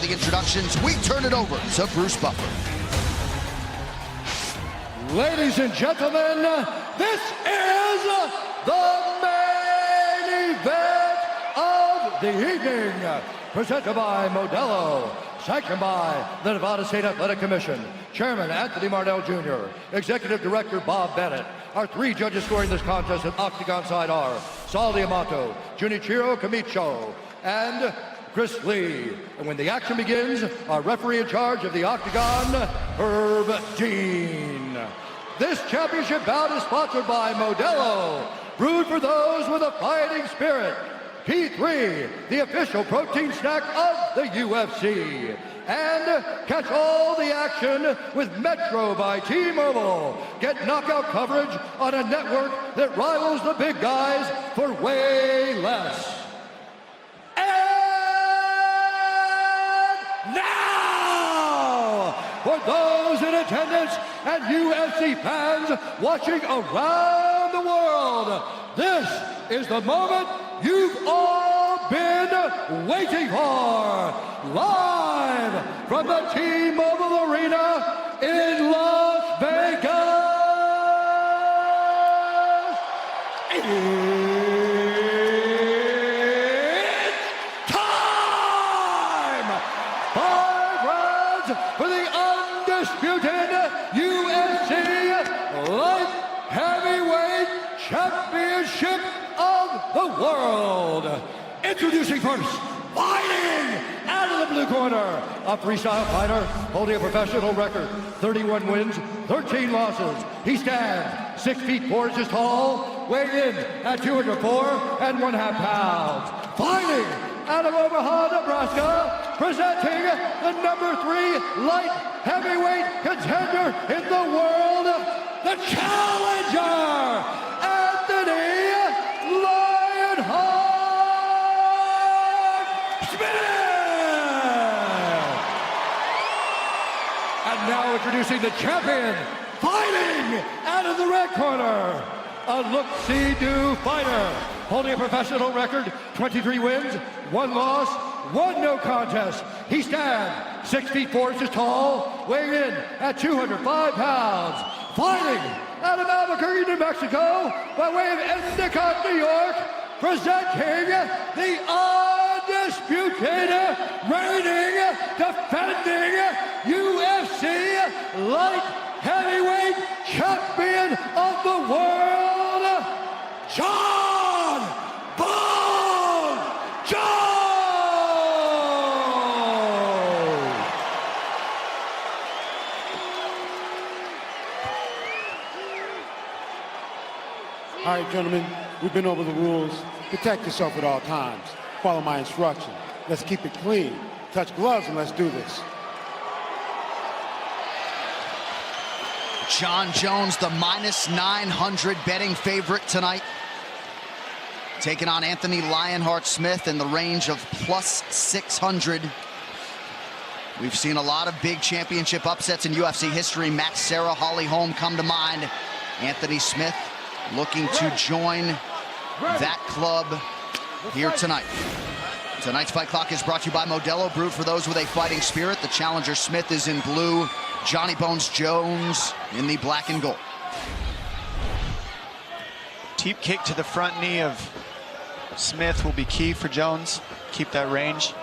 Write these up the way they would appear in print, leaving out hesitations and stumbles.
of the introductions, we turn it over to Bruce Buffer. Ladies and gentlemen, this is the main event of the evening, presented by Modelo, sanctioned by the Nevada State Athletic Commission, Chairman Anthony Marnell Jr., Executive Director Bob Bennett. Our three judges scoring this contest at Octagon side are Sal Diamato, Junichiro Kamicho, and Chris Lee. And when the action begins, our referee in charge of the Octagon, Herb Dean. This championship bout is sponsored by Modelo, brewed for those with a fighting spirit. P3, the official protein snack of the UFC. And catch all the action with Metro by T-Mobile. Get knockout coverage on a network that rivals the big guys for way less. And now, for those in attendance and UFC fans watching around the world, this is the moment you've all been waiting for. Live from the T-Mobile Arena in Las Vegas. It's time! 5 rounds for the undisputed UFC Light Heavyweight Championship of the world. Introducing first, fighting out of the blue corner, a freestyle fighter holding a professional record, 31 wins, 13 losses. He stands 6 feet 4 inches tall, weighing in at 204.5 pounds. Fighting out of Omaha, Nebraska, presenting the #3 light heavyweight contender in the world, the challenger, Anthony Lionheart Smith! And now introducing the champion, fighting out of the red corner, a look-see-do fighter, holding a professional record, 23 wins, 1 loss, 1 no contest. He stands 6 feet 4 inches tall, weighing in at 205 pounds. Fighting out of Albuquerque, New Mexico, by way of Endicott, New York, presenting the undisputed, reigning, defending UFC light heavyweight champion of the world, Jon Bones Jones! All right, gentlemen, we've been over the rules. Protect yourself at all times. Follow my instruction. Let's keep it clean. Touch gloves and let's do this. Jon Jones, the -900 betting favorite tonight, taking on Anthony Lionheart Smith in the range of +600. We've seen a lot of big championship upsets in UFC history. Max Serra, Holly Holm come to mind. Anthony Smith looking to join that club here tonight. Tonight's Fight Clock is brought to you by Modelo, brewed for those with a fighting spirit. The challenger Smith is in blue, Johnny Bones Jones in the black and gold. Deep kick to the front knee of Smith will be key for Jones. Keep that range.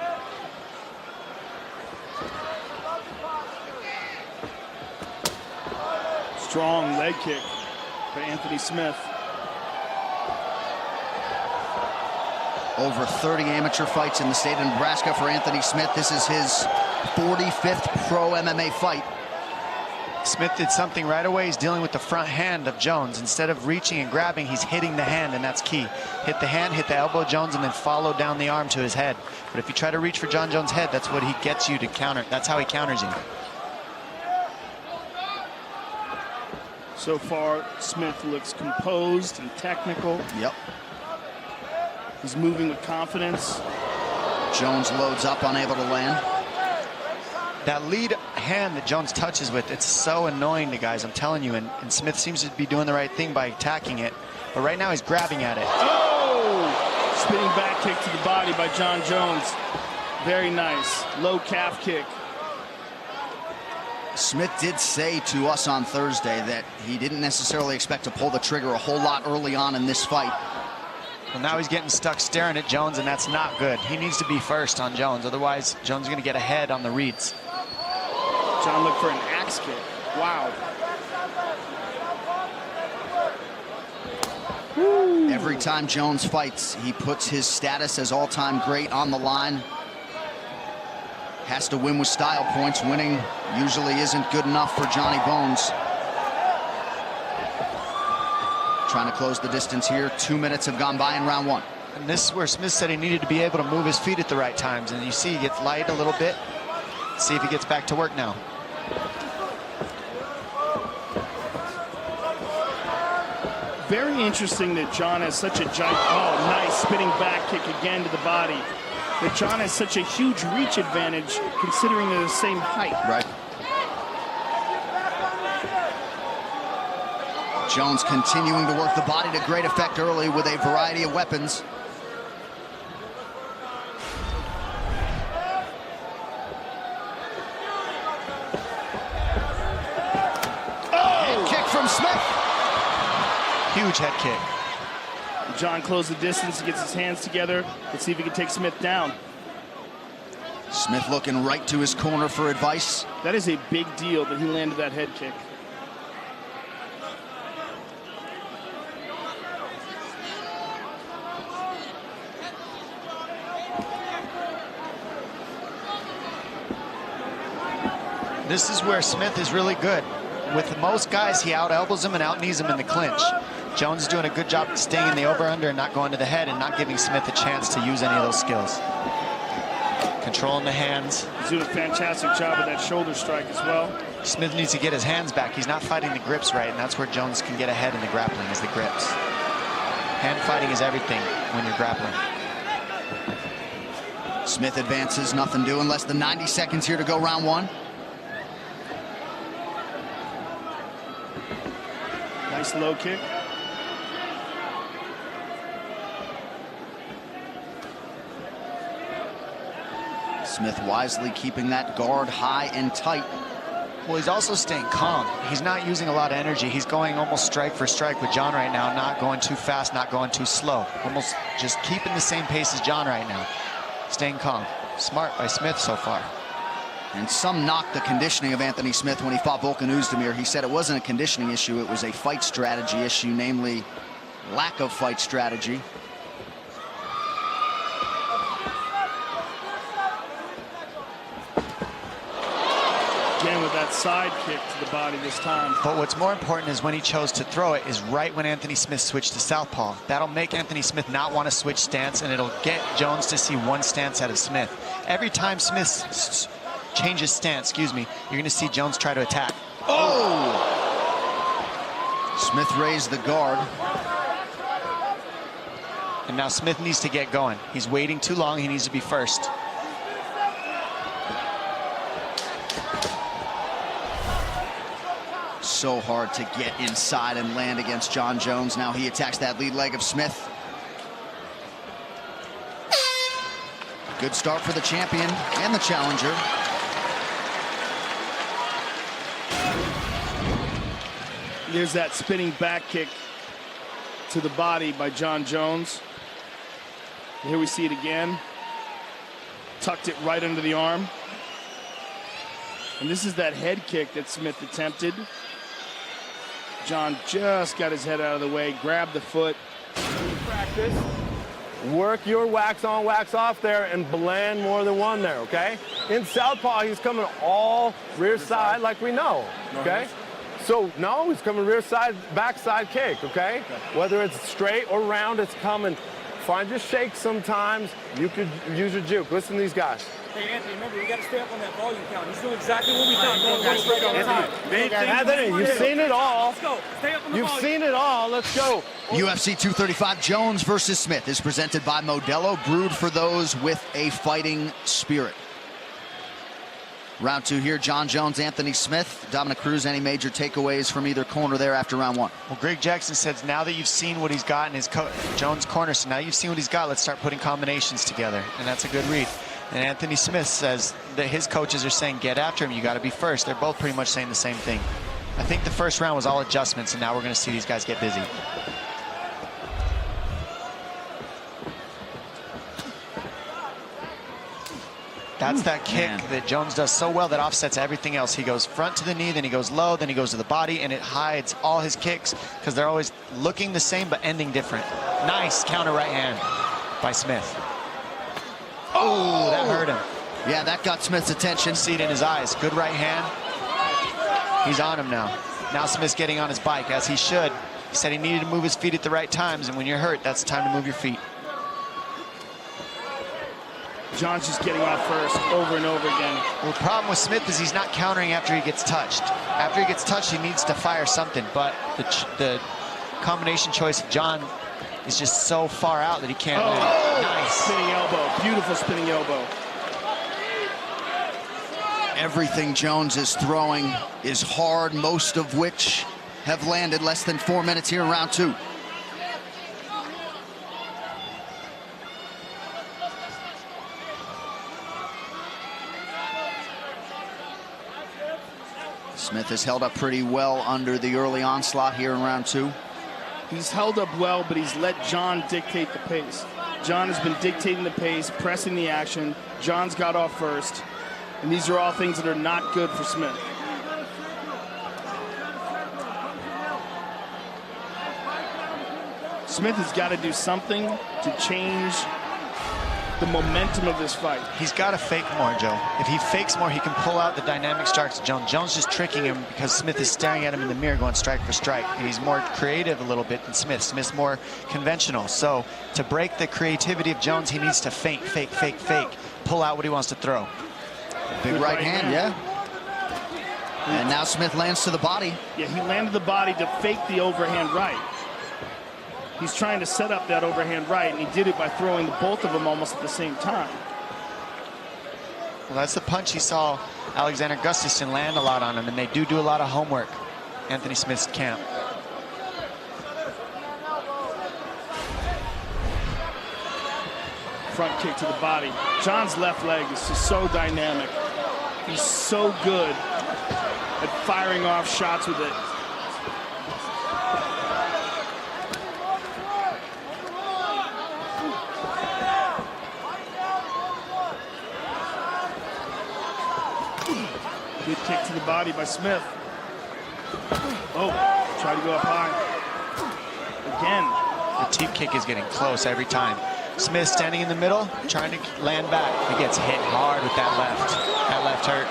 Strong leg kick for Anthony Smith. Over 30 amateur fights in the state of Nebraska for Anthony Smith. This is his 45th pro MMA fight. Smith did something right away. He's dealing with the front hand of Jones. Instead of reaching and grabbing, he's hitting the hand, and that's key. Hit the hand, hit the elbow of Jones, and then follow down the arm to his head. But if you try to reach for Jon Jones' head, that's what he gets you to counter. That's how he counters you. So far, Smith looks composed and technical. Yep. He's moving with confidence. Jones loads up, unable to land. That lead hand that Jones touches with, it's so annoying to guys, I'm telling you, and Smith seems to be doing the right thing by attacking it. But right now he's grabbing at it. Oh! Spinning back kick to the body by Jon Jones. Very nice. Low calf kick. Smith did say to us on Thursday that he didn't necessarily expect to pull the trigger a whole lot early on in this fight. Well, now he's getting stuck staring at Jones, and that's not good. He needs to be first on Jones. Otherwise, Jones is going to get ahead on the reads. John looked for an axe kick. Wow. Every time Jones fights, he puts his status as all-time great on the line. Has to win with style points. Winning usually isn't good enough for Johnny Bones. Trying to close the distance here. 2 minutes have gone by in round one. And this is where Smith said he needed to be able to move his feet at the right times. And you see he gets light a little bit. See if he gets back to work now. Very interesting that John has such a giant, nice spinning back kick again to the body. That John has such a huge reach advantage considering they're the same height. Right. Jones continuing to work the body to great effect early with a variety of weapons. Head kick from Smith. Huge head kick. John closed the distance, gets his hands together. Let's see if he can take Smith down. Smith looking right to his corner for advice. That is a big deal that he landed that head kick. This is where Smith is really good. With most guys, he out-elbows him and out-knees him in the clinch. Jones is doing a good job staying in the over-under and not going to the head and not giving Smith a chance to use any of those skills. Controlling the hands. He's doing a fantastic job with that shoulder strike as well. Smith needs to get his hands back. He's not fighting the grips right, and that's where Jones can get ahead in the grappling, is the grips. Hand fighting is everything when you're grappling. Smith advances, nothing doing. Less than 90 seconds here to go round one. Nice low kick. Smith wisely keeping that guard high and tight. Well, he's also staying calm. He's not using a lot of energy. He's going almost strike for strike with John right now, not going too fast, not going too slow. Almost just keeping the same pace as John right now. Staying calm. Smart by Smith so far. And some knocked the conditioning of Anthony Smith when he fought Volkan Oezdemir. He said it wasn't a conditioning issue, it was a fight strategy issue, namely lack of fight strategy. Again with that side kick to the body this time. But what's more important is when he chose to throw it is right when Anthony Smith switched to southpaw. That'll make Anthony Smith not want to switch stance, and it'll get Jones to see one stance out of Smith. Every time Smith changes stance, you're going to see Jones try to attack. Oh! Smith raised the guard. And now Smith needs to get going. He's waiting too long. He needs to be first. So hard to get inside and land against John Jones. Now he attacks that lead leg of Smith. Good start for the champion and the challenger. There's that spinning back kick to the body by John Jones. And here we see it again. Tucked it right under the arm. And this is that head kick that Smith attempted. John just got his head out of the way, grabbed the foot. Practice. Work your wax on, wax off there, and blend more than one there, okay? In southpaw, he's coming all rear side like we know, okay? So, no, he's coming rear side, back side kick, okay? Whether it's straight or round, it's coming. Find your shake sometimes. You could use your juke. Listen to these guys. Hey, Anthony, remember, we got to stay up on that volume count. He's doing exactly what we thought. Going straight on time. Anthony, you've seen it all. Let's go. Stay up on the You've volume. seen it all. Let's go. UFC 235 Jones versus Smith is presented by Modelo, brewed for those with a fighting spirit. Round two here, John Jones, Anthony Smith. Dominic Cruz, any major takeaways from either corner there after round one? Well, Greg Jackson says now that you've seen what he's got in his Jones corner, so now you've seen what he's got, let's start putting combinations together, and that's a good read. And Anthony Smith says that his coaches are saying, get after him, you got to be first. They're both pretty much saying the same thing. I think the first round was all adjustments, and now we're going to see these guys get busy. That's that kick that Jones does so well that offsets everything else. He goes front to the knee, then he goes low, then he goes to the body, and it hides all his kicks because they're always looking the same but ending different. Nice counter right hand by Smith. Oh, that hurt him. Yeah, that got Smith's attention. See it in his eyes. Good right hand. He's on him now. Now Smith's getting on his bike, as he should. He said he needed to move his feet at the right times, and when you're hurt, that's the time to move your feet. John's just getting off first over and over again. Well, the problem with Smith is he's not countering after he gets touched. After he gets touched, he needs to fire something, but the combination choice of John is just so far out that he can't land. Nice. Spinning elbow, beautiful spinning elbow. Everything Jones is throwing is hard, most of which have landed. Less than 4 minutes here in round 2. Smith has held up pretty well under the early onslaught here in round 2. He's held up well, but he's let John dictate the pace. John has been dictating the pace, pressing the action. John's got off first. And these are all things that are not good for Smith. Smith has got to do something to change the momentum of this fight. He's got to fake more, Joe. If he fakes more, he can pull out the dynamic strikes of Jones. Jones just tricking him because Smith is staring at him in the mirror going strike for strike. And he's more creative a little bit than Smith. Smith's more conventional. So to break the creativity of Jones, he needs to feint, fake, fake, fake, pull out what he wants to throw. Big right hand, yeah. And now Smith lands to the body. Yeah, he landed the body to fake the overhand right. He's trying to set up that overhand right, and he did it by throwing both of them almost at the same time. Well, that's the punch he saw Alexander Gustafsson land a lot on him, and they do a lot of homework, Anthony Smith's camp. Front kick to the body. John's left leg is just so dynamic. He's so good at firing off shots with it. Good kick to the body by Smith. Oh, try to go up high. Again. The teep kick is getting close every time. Smith standing in the middle, trying to land back. He gets hit hard with that left. That left hurt.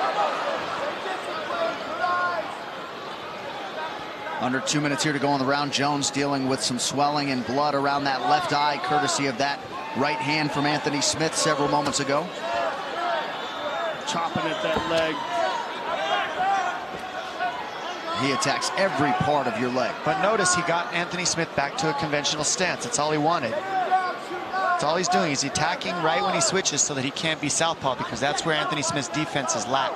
Under 2 minutes here to go in the round. Jones dealing with some swelling and blood around that left eye, courtesy of that right hand from Anthony Smith several moments ago. Chopping at that leg. He attacks every part of your leg. But notice he got Anthony Smith back to a conventional stance. That's all he wanted. That's all he's doing. He's attacking right when he switches so that he can't be southpaw, because that's where Anthony Smith's defenses lack.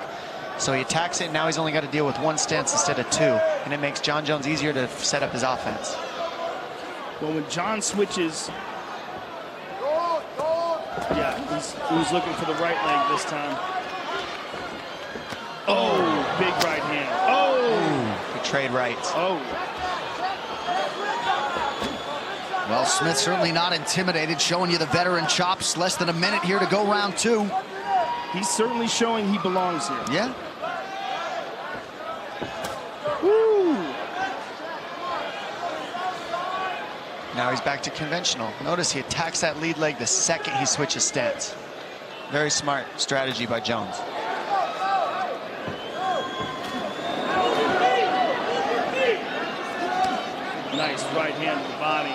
So he attacks it, and now he's only got to deal with one stance instead of two, and it makes John Jones easier to set up his offense. Well, when John switches, yeah, he was looking for the right leg this time. Oh, big right hand. Oh! He trade rights. Oh. Well, Smith certainly not intimidated, showing you the veteran chops. Less than a minute here to go round 2. He's certainly showing he belongs here. Yeah. Woo! Now he's back to conventional. Notice he attacks that lead leg the second he switches stance. Very smart strategy by Jones. Nice right hand to the body.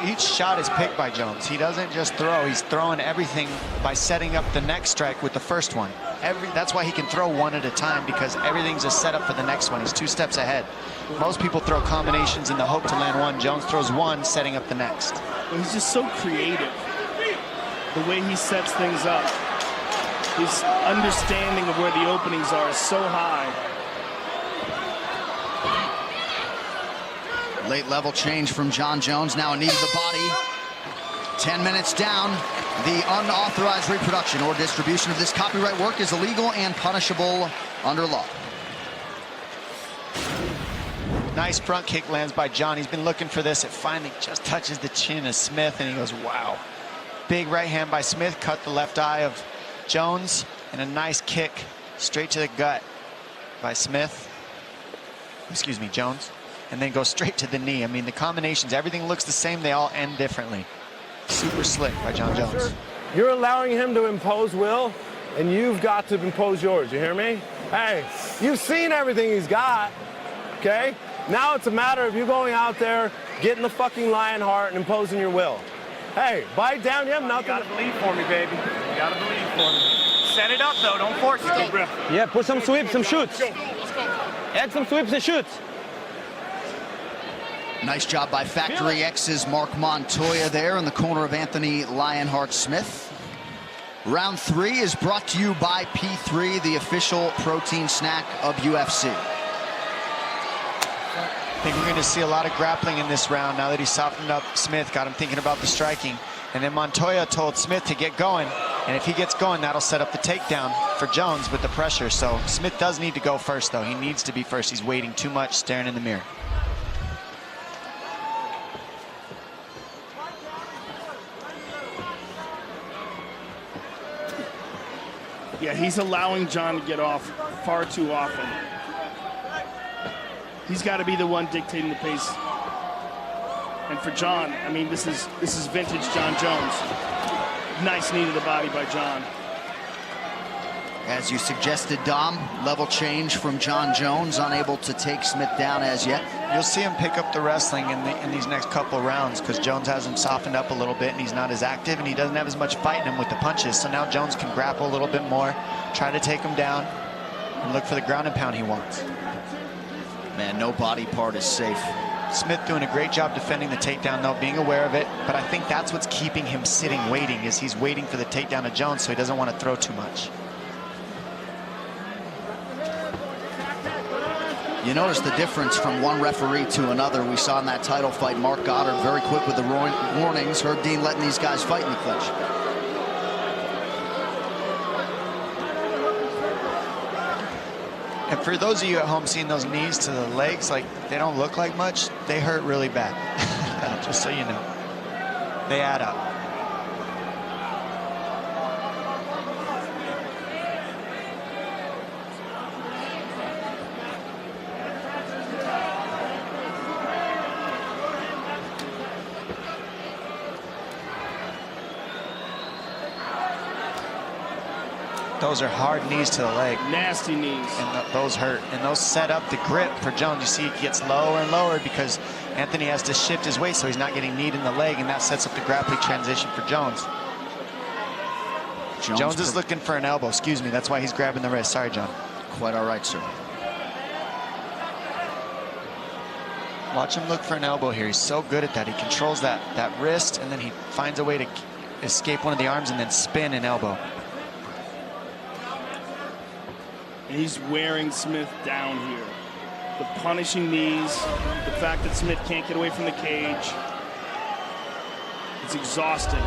Each shot is picked by Jones. He doesn't just throw, he's throwing everything by setting up the next strike with the first one. That's why he can throw one at a time, because everything's a setup for the next one. He's 2 steps ahead. Most people throw combinations in the hope to land one. Jones throws one, setting up the next. Well, he's just so creative. The way he sets things up. His understanding of where the openings are is so high. Late level change from John Jones. Now a knee to the body. 10 minutes down. The unauthorized reproduction or distribution of this copyright work is illegal and punishable under law. Nice front kick lands by John. He's been looking for this. It finally just touches the chin of Smith, and he goes, wow. Big right hand by Smith, cut the left eye of Jones, and a nice kick straight to the gut by Smith. Excuse me, Jones. And then goes straight to the knee. I mean, the combinations, everything looks the same. They all end differently. Super slick by John Jones. You're allowing him to impose will, and you've got to impose yours. You hear me? Hey, you've seen everything he's got, okay? Now it's a matter of you going out there, getting the fucking Lionheart and imposing your will. Hey, bite down, you have nothing. You gotta believe for me, baby. You gotta believe for me. Set it up, though. Don't force it. Yeah, put some sweeps, some shoots. Add some sweeps and shoots. Nice job by Factory X's Mark Montoya there in the corner of Anthony Lionheart Smith. Round 3 is brought to you by P3, the official protein snack of UFC. I think we're going to see a lot of grappling in this round now that he softened up Smith, got him thinking about the striking. And then Montoya told Smith to get going. And if he gets going, that'll set up the takedown for Jones with the pressure. So Smith does need to go first, though. He needs to be first. He's waiting too much, staring in the mirror. Yeah, he's allowing John to get off far too often. He's got to be the one dictating the pace. And for John, I mean, this is vintage John Jones. Nice knee to the body by John. As you suggested, Dom, level change from John Jones, unable to take Smith down as yet. You'll see him pick up the wrestling in these next couple rounds because Jones has him softened up a little bit and he's not as active and he doesn't have as much fight in him with the punches. So now Jones can grapple a little bit more, try to take him down and look for the ground and pound he wants. Man, no body part is safe. Smith doing a great job defending the takedown, though, being aware of it. But I think that's what's keeping him sitting, waiting, is he's waiting for the takedown of Jones, so he doesn't want to throw too much. You notice the difference from one referee to another. We saw in that title fight, Mark Goddard very quick with the warnings. Herb Dean letting these guys fight in the clinch. And for those of you at home seeing those knees to the legs, like, they don't look like much. They hurt really bad, just so you know. They add up. Those are hard knees to the leg. Nasty knees. And those hurt. And those set up the grip for Jones. You see he gets lower and lower because Anthony has to shift his weight so he's not getting kneed in the leg, and that sets up the grappling transition for Jones. Jones is looking for an elbow. Excuse me. That's why he's grabbing the wrist. Sorry, John. Quite all right, sir. Watch him look for an elbow here. He's so good at that. He controls that wrist, and then he finds a way to escape one of the arms and then spin an elbow. He's wearing Smith down here. The punishing knees, the fact that Smith can't get away from the cage. It's exhausting.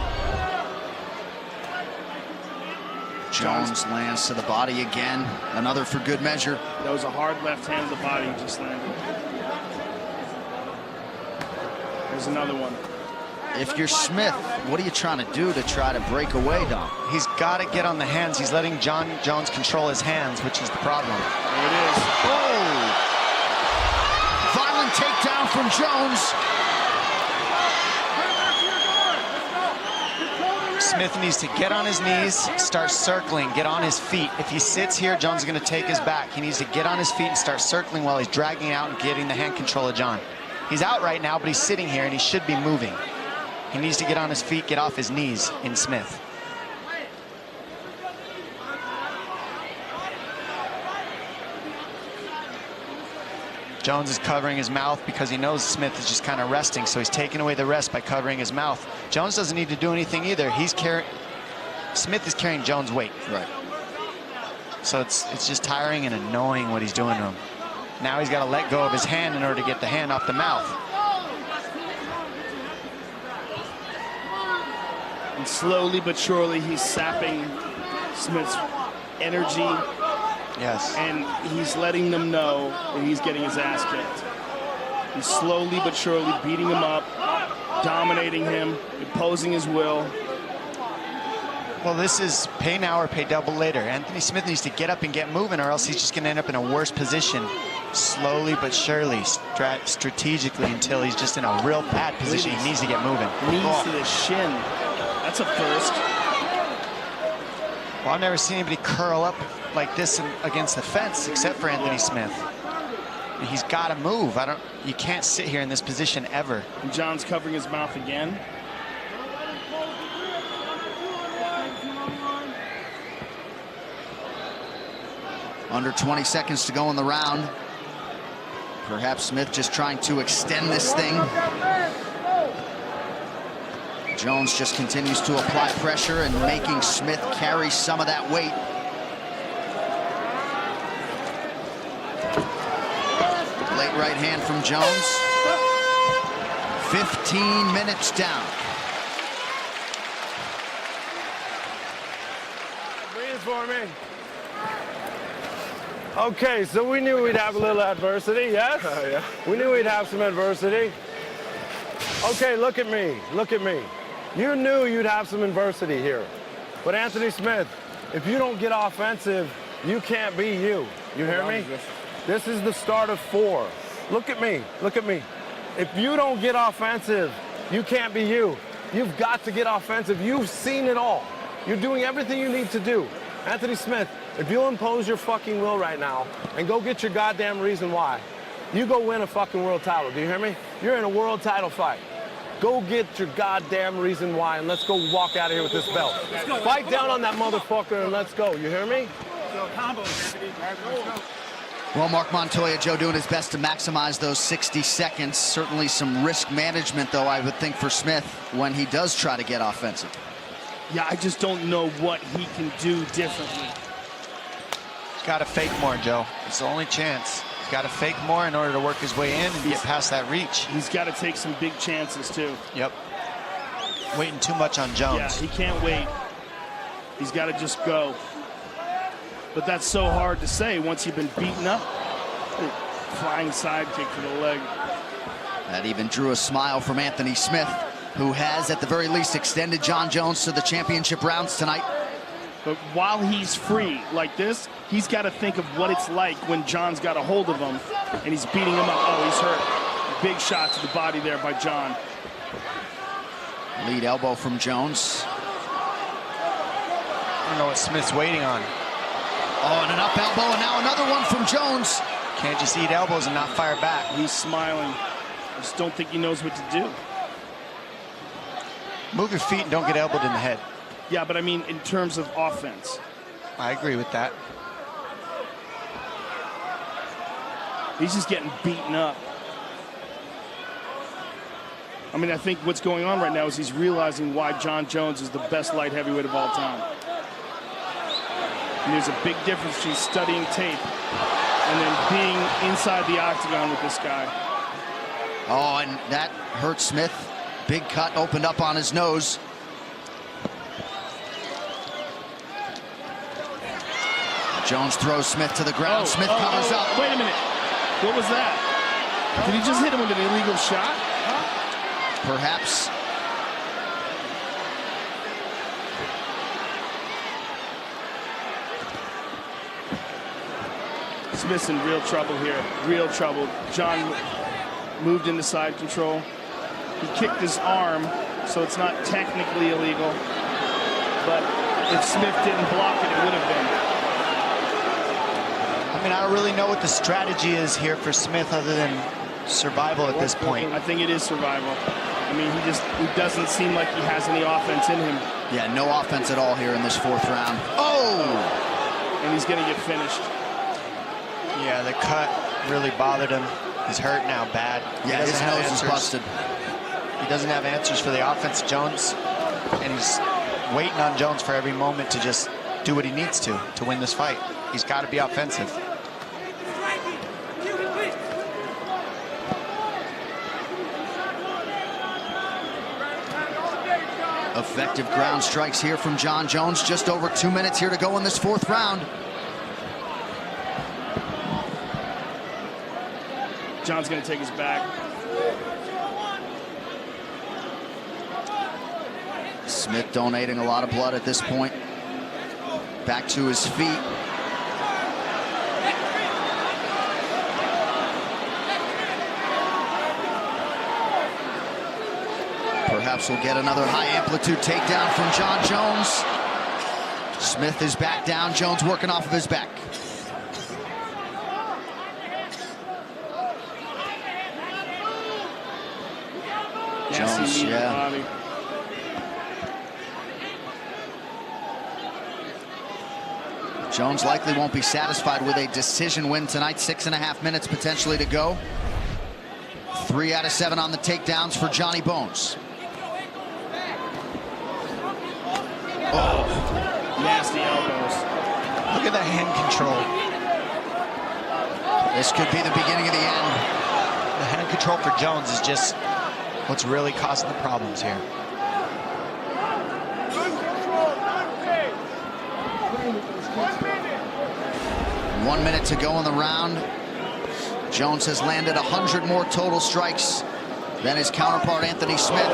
Jones lands to the body again. Another for good measure. That was a hard left hand to the body he just landed. There's another one. If you're Smith, what are you trying to do to try to break away, Dom? He's got to get on the hands. He's letting John Jones control his hands, which is the problem. There it is. Oh! Violent takedown from Jones. Smith needs to get on his knees, start circling, get on his feet. If he sits here, Jones is going to take his back. He needs to get on his feet and start circling while he's dragging out and getting the hand control of John. He's out right now, but he's sitting here and he should be moving. He needs to get on his feet, get off his knees in Smith. Jones is covering his mouth because he knows Smith is just kind of resting, so he's taking away the rest by covering his mouth. Jones doesn't need to do anything either. Smith is carrying Jones' weight. Right. So it's just tiring and annoying what he's doing to him. Now he's got to let go of his hand in order to get the hand off the mouth. And slowly but surely, he's sapping Smith's energy. Yes. And he's letting them know that he's getting his ass kicked. He's slowly but surely beating him up, dominating him, imposing his will. Well, this is pay now or pay double later. Anthony Smith needs to get up and get moving, or else he's just going to end up in a worse position. Slowly but surely, strategically, until he's just in a real bad position. He needs to get moving. Knees to the shin. That's a first. Well, I've never seen anybody curl up like this against the fence, except for Anthony Smith. He's got to move. You can't sit here in this position ever. And John's covering his mouth again. Under 20 seconds to go in the round. Perhaps Smith just trying to extend this thing. Jones just continues to apply pressure and making Smith carry some of that weight. Late right hand from Jones. 15 minutes down. Breathe for me. Okay, so we knew we'd have a little adversity, yes? Yeah. We knew we'd have some adversity. Okay, look at me, look at me. You knew you'd have some adversity here. But Anthony Smith, if you don't get offensive, you can't be you. You hear me? This is the start of 4. Look at me, look at me. If you don't get offensive, you can't be you. You've got to get offensive. You've seen it all. You're doing everything you need to do. Anthony Smith, if you'll impose your fucking will right now and go get your goddamn reason why, you go win a fucking world title. Do you hear me? You're in a world title fight. Go get your goddamn reason why and let's go walk out of here with this belt. Fight down on that motherfucker and let's go. You hear me? Well, Mark Montoya, Joe doing his best to maximize those 60 seconds. Certainly some risk management, though, I would think, for Smith when he does try to get offensive. Yeah, I just don't know what he can do differently. Got to fake more, Joe. It's the only chance. He's got to fake more in order to work his way in and get past that reach. He's got to take some big chances, too. Yep. Waiting too much on Jones. Yeah, he can't wait. He's got to just go. But that's so hard to say once you've been beaten up. Flying sidekick to the leg. That even drew a smile from Anthony Smith, who has, at the very least, extended John Jones to the championship rounds tonight. But while he's free like this, he's got to think of what it's like when John's got a hold of him and he's beating him up. Oh, he's hurt. Big shot to the body there by John. Lead elbow from Jones. I don't know what Smith's waiting on. Oh, and an up elbow, and now another one from Jones. Can't just eat elbows and not fire back. He's smiling. I just don't think he knows what to do. Move your feet and don't get elbowed in the head. Yeah, but I mean in terms of offense. I agree with that. He's just getting beaten up. I mean, I think what's going on right now is he's realizing why John Jones is the best light heavyweight of all time. And there's a big difference between studying tape and then being inside the octagon with this guy. Oh, and that hurt Smith. Big cut opened up on his nose. Jones throws Smith to the ground. Smith covers up. Wait a minute. What was that? Did he just hit him with an illegal shot? Perhaps. Smith's in real trouble here. Real trouble. John moved into side control. He kicked his arm, so it's not technically illegal. But if Smith didn't block it, it would have been. I mean, I don't really know what the strategy is here for Smith other than survival at this point. I think it is survival. I mean, he doesn't seem like he has any offense in him. Yeah, no offense at all here in this 4th round. Oh! And he's going to get finished. Yeah, the cut really bothered him. He's hurt now bad. Yeah, his nose is busted. He doesn't have answers for the offense, Jones. And he's waiting on Jones for every moment to just do what he needs to win this fight. He's got to be offensive. Effective ground strikes here from Jon Jones. Just over 2 minutes here to go in this 4th round. John's going to take his back. Smith donating a lot of blood at this point. Back to his feet. Perhaps we'll get another high-amplitude takedown from Jon Jones. Smith is back down. Jones working off of his back. Jones, yeah. Jones likely won't be satisfied with a decision win tonight. 6.5 minutes potentially to go. 3 out of 7 on the takedowns for Johnny Bones. Oh, nasty elbows. Look at that hand control. This could be the beginning of the end. The hand control for Jones is just what's really causing the problems here. One minute to go in the round. Jones has landed 100 more total strikes than his counterpart Anthony Smith.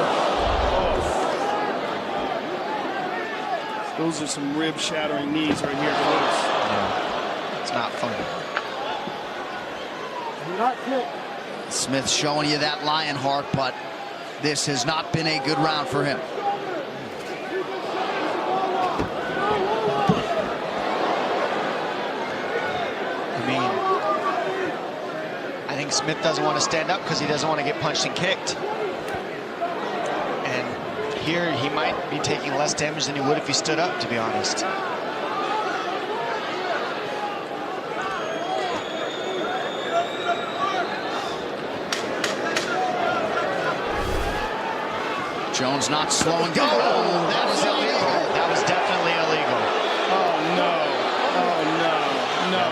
Those are some rib-shattering knees right here, folks. Yeah. It's not fun. Smith showing you that lion heart, but this has not been a good round for him. I mean, I think Smith doesn't want to stand up because he doesn't want to get punched and kicked. And here he might be taking less damage than he would if he stood up, to be honest. Jones not slowing down. Oh, that was illegal. That was definitely illegal. Oh, no. Oh, no. No.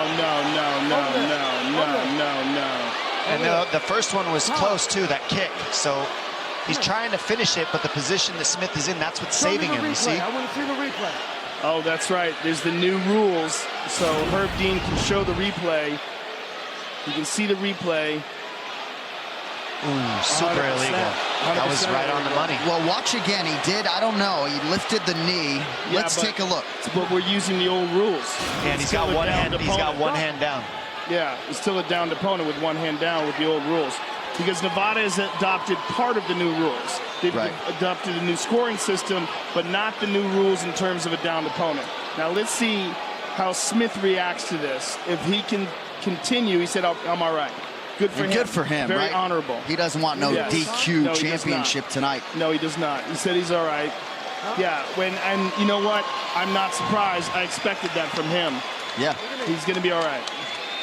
And the first one was close, too, that kick. So he's trying to finish it, but the position that Smith is in, that's what's saving him, you see? I want to see the replay. Oh, that's right. There's the new rules. So Herb Dean can show the replay. You can see the replay. Ooh, super 100%. illegal. That was right on the money. Well, watch again. He did, I don't know. He lifted the knee. Yeah, Let's take a look. But we're using the old rules. And he's Still got a one downed hand. He's got opponent. one hand down. Yeah, it's still a downed opponent with one hand down with the old rules. Because Nevada has adopted part of the new rules. They've adopted a new scoring system, but not the new rules in terms of a downed opponent. Now let's see how Smith reacts to this. If he can continue, he said, I'm all right. Good for him. Good for him, Very right? honorable. He doesn't want no Yes. DQ No, he does championship tonight. No, he does not. He said he's all right. Yeah, and you know what? I'm not surprised. I expected that from him. Yeah. He's going to be all right.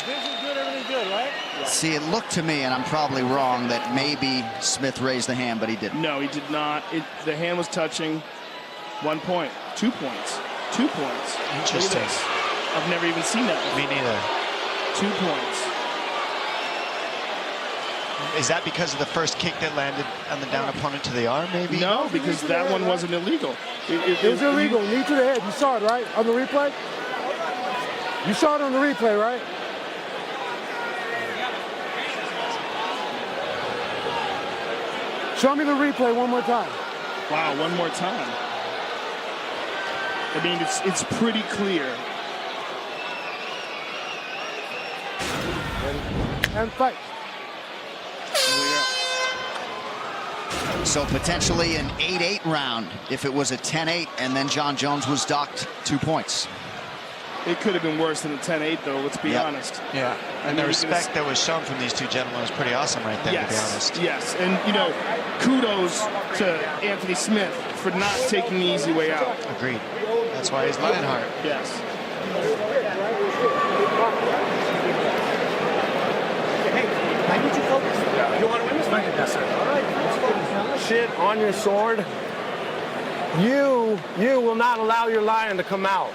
Vision's good, everything's good, right? See, it looked to me, and I'm probably wrong, that maybe Smith raised the hand, but he didn't. No, he did not. The hand was touching. 1 point. 2 points. 2 points. Interesting. Look at this. I've never even seen that before. Me neither. 2 points. Is that because of the first kick that landed on the down opponent to the arm, maybe? No, because that one wasn't illegal. It was illegal. Knee to the head. You saw it, right? On the replay? You saw it on the replay, right? Show me the replay one more time. Wow, one more time. I mean, it's pretty clear. And fight. So potentially an 8-8 round if it was a 10-8 and then Jon Jones was docked 2 points. It could have been worse than a 10-8, though, let's be honest. Yeah, and the respect that was shown from these two gentlemen was pretty awesome right there, to be honest. Yes, and, you know, kudos to Anthony Smith for not taking the easy way out. Agreed. That's why he's Lionheart. Yes. I need you focused. You want to win this fight? Yes, sir. All right, let's focus now. Shit on your sword. You will not allow your lion to come out.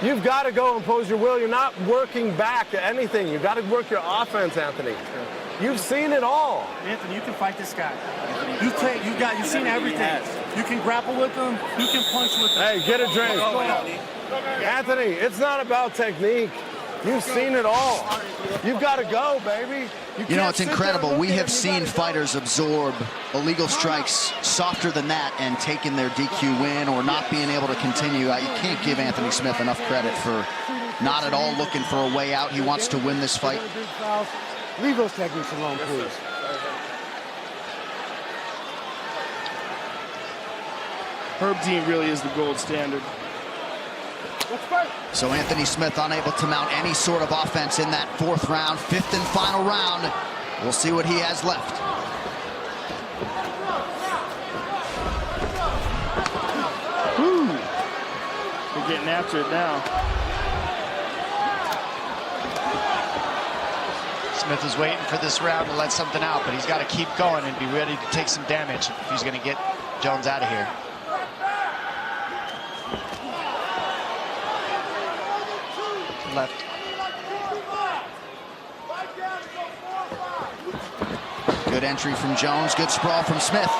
You've got to go impose your will. You're not working back to anything. You've got to work your offense, Anthony. You've seen it all. Anthony, you can fight this guy. You've seen everything. You can grapple with them. You can punch with them. Hey, get a drink. Anthony, it's not about technique. You've seen it all. You've got to go, baby. You know, it's can't sit there incredible. and We look at have him. You seen gotta fighters absorb illegal strikes softer than that and taking their DQ win or not being able to continue. You can't give Anthony Smith enough credit for not at all looking for a way out. He wants to win this fight. Leave those techniques alone, please. Herb Dean really is the gold standard. So Anthony Smith unable to mount any sort of offense in that fourth round, fifth and final round. We'll see what he has left. Woo! They're getting after it now. Smith is waiting for this round to let something out, but he's got to keep going and be ready to take some damage if he's going to get Jones out of here. Left. Good entry from Jones, good sprawl from Smith.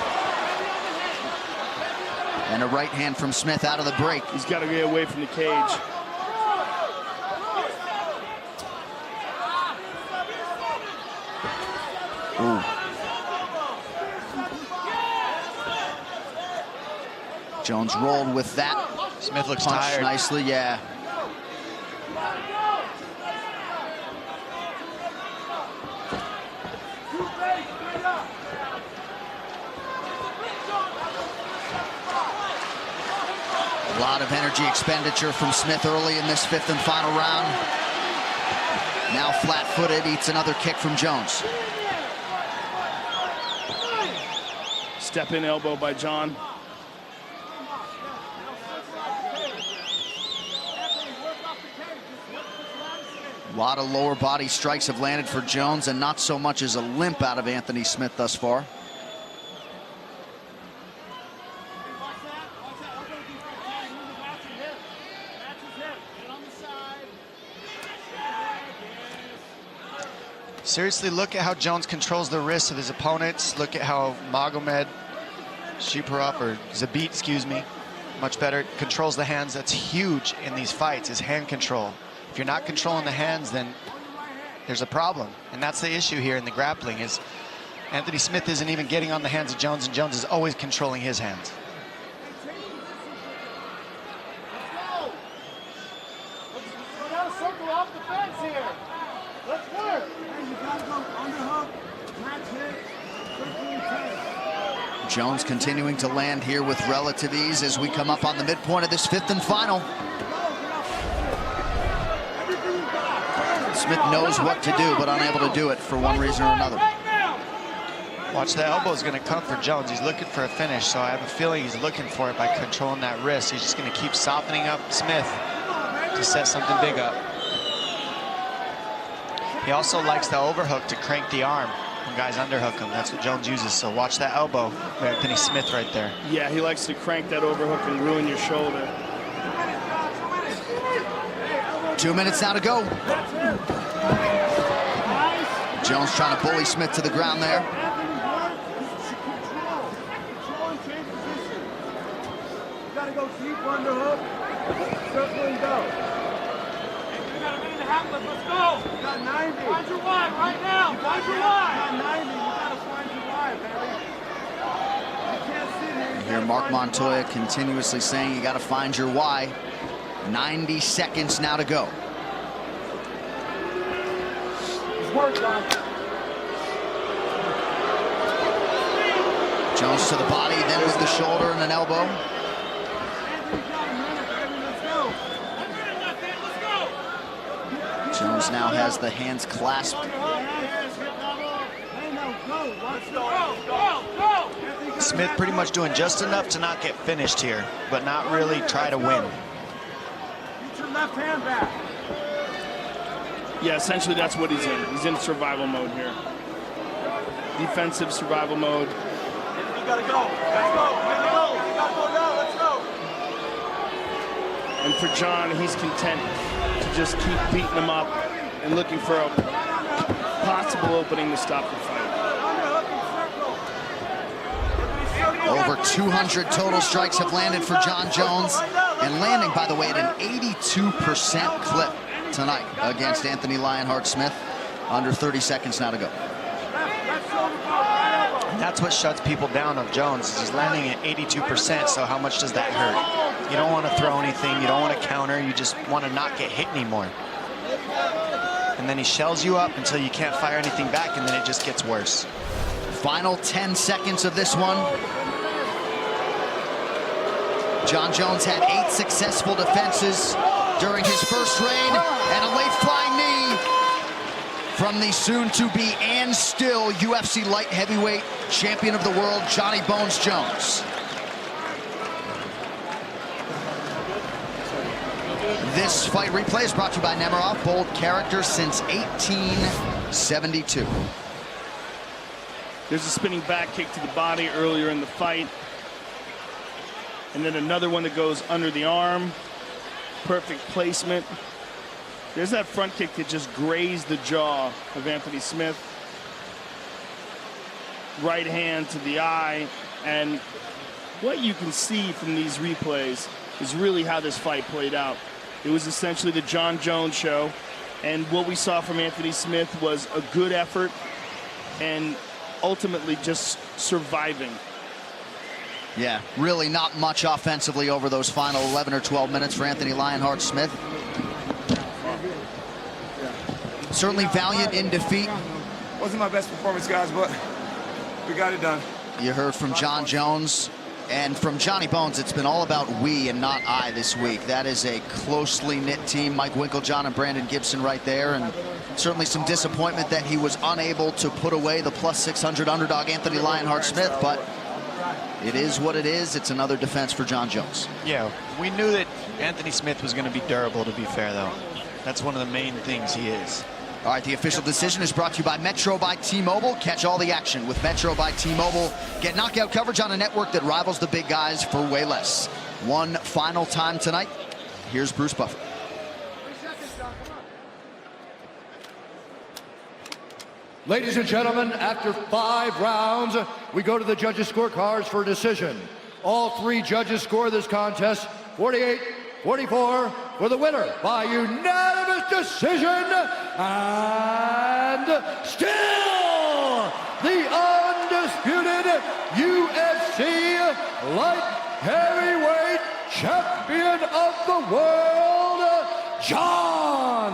And a right hand from Smith out of the break. He's got to get away from the cage. Ooh. Jones rolled with that. Smith looks Punched tired. nicely, yeah. A lot of energy expenditure from Smith early in this fifth and final round. Now flat-footed, eats another kick from Jones. Step-in elbow by John. A lot of lower body strikes have landed for Jones and not so much as a limp out of Anthony Smith thus far. Seriously, look at how Jones controls the wrists of his opponents. Look at how Magomed Shiparov, or Zabit, excuse me, much better, controls the hands. That's huge in these fights, is hand control. If you're not controlling the hands, then there's a problem. And that's the issue here in the grappling, is Anthony Smith isn't even getting on the hands of Jones, and Jones is always controlling his hands. Circle off the fence here. Let's work. Hey, you gotta go underhook, match hit, Jones continuing to land here with relative ease as we come up on the midpoint of this fifth and final. Smith knows what to do, but unable to do it for one reason or another. Watch, the elbow is going to come for Jones. He's looking for a finish, so I have a feeling he's looking for it by controlling that wrist. He's just going to keep softening up Smith to set something big up. He also likes the overhook to crank the arm when guys underhook him. That's what Jones uses, so watch that elbow. Anthony Smith right there. Yeah, he likes to crank that overhook and ruin your shoulder. 2 minutes now to go. Jones trying to bully Smith to the ground there. gotta go deep underhook, circle and go. You got a minute and a half left, let's go. You got 90. Find your why right now. Find your why. You got 90, you gotta find your why, baby. You can't sit here. You hear Mark Montoya continuously saying you gotta find your why. 90 seconds now to go. It's work, Don. Jones to the body, then with the shoulder and an elbow. Jones now has the hands clasped. Smith pretty much doing just enough to not get finished here, but not really try to win. Get your left hand back. Yeah, essentially that's what he's in. He's in survival mode here. Defensive survival mode. You gotta go. Let's go. Let's go. You gotta go now. Let's go. And for John, he's content to just keep beating him up and looking for a possible opening to stop the fight. Underhook and circle. Over 200 total strikes have landed for Jon Jones, and landing, by the way, at an 82% clip tonight against Anthony Lionheart Smith. Under 30 seconds now to go. That's what shuts people down of Jones, is he's landing at 82%, so how much does that hurt? You don't want to throw anything, you don't want to counter, you just want to not get hit anymore. And then he shells you up until you can't fire anything back, and then it just gets worse. Final 10 seconds of this one. Jon Jones had 8 successful defenses during his first reign, and a late flying knee from the soon-to-be and still UFC light heavyweight champion of the world, Johnny Bones Jones. This fight replay is brought to you by Nemiroff, bold character since 1872. There's a spinning back kick to the body earlier in the fight. And then another one that goes under the arm. Perfect placement. There's that front kick that just grazed the jaw of Anthony Smith. Right hand to the eye. And what you can see from these replays is really how this fight played out. It was essentially the Jon Jones show. And what we saw from Anthony Smith was a good effort and ultimately just surviving. Yeah, really not much offensively over those final 11 or 12 minutes for Anthony Lionheart Smith. Certainly valiant in defeat. Wasn't my best performance, guys, but we got it done. You heard from Jon Jones, and from Johnny Bones, it's been all about we and not I this week. That is a closely knit team. Mike Winkeljohn and Brandon Gibson right there, and certainly some disappointment that he was unable to put away the +600 underdog Anthony Lionheart Smith, but it is what it is. It's another defense for Jon Jones. Yeah, we knew that Anthony Smith was going to be durable, to be fair, though. That's one of the main things he is. All right, the official decision is brought to you by Metro by T-Mobile. Catch all the action with Metro by T-Mobile. Get knockout coverage on a network that rivals the big guys for way less. One final time tonight. Here's Bruce Buffer. Ladies and gentlemen, after 5 rounds, we go to the judges' scorecards for a decision. All 3 judges score this contest 48-44 for the winner by unanimous decision, and still the undisputed UFC light heavyweight champion of the world, Jon